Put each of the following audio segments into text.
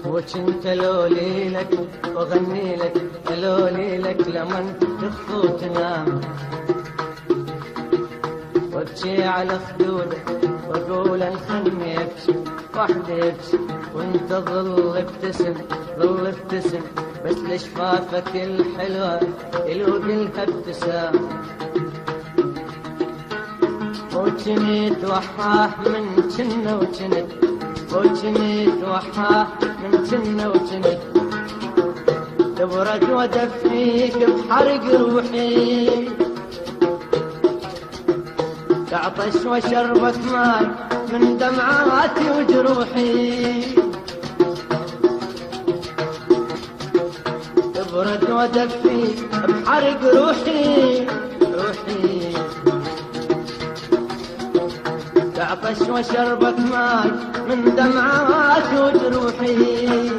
وكنت لولي لك واغني لك لولي لك لمن تخفى وتنام، وابكي على خدودك واقول الخني يبكي وحدي يبكي، وانت ظل ابتسم ظل ابتسم، بس لشفافك الحلوة يلوق لها ابتسام. وجنيت وحاه من جنة وجنت، وجنيت وحاه من جنة وجنت، تبرد ودفيك بحرق روحي، تعطش وشربك ماي من دمعاتي وجروحي، تبرد ودفيك بحرق روحي روحي، تعطش وشربك ماي من دمعاتي وجروحي،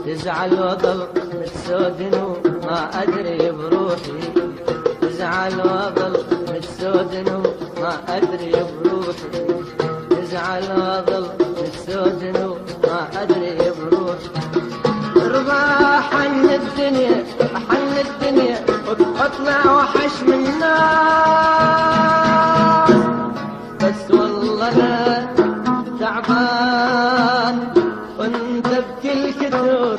تزعل وظل متسودن وما أدري بروحي، تزعل وظل متسودن وما أدري بروحي، تزعل وظل متسودن وما أدري بروحي، ترضى حن الدنيا حن الدنيا واطلع وحش من الناس، بس والله أنا تعبان وانت بكل كتور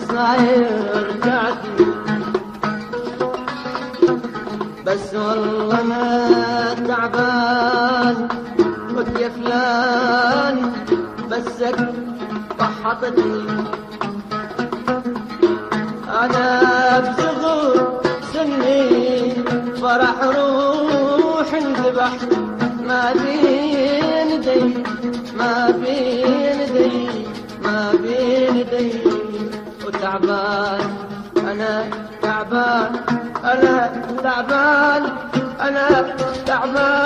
صاير رجعتي، بس والله انا تعبان ويا فلان بسك فحطتني، انا بصغر سني فرح روح انذبح، ما بين دي ما بين دي ما بين دي، وتعبان أنا تعبان أنا تعبان أنا تعبان.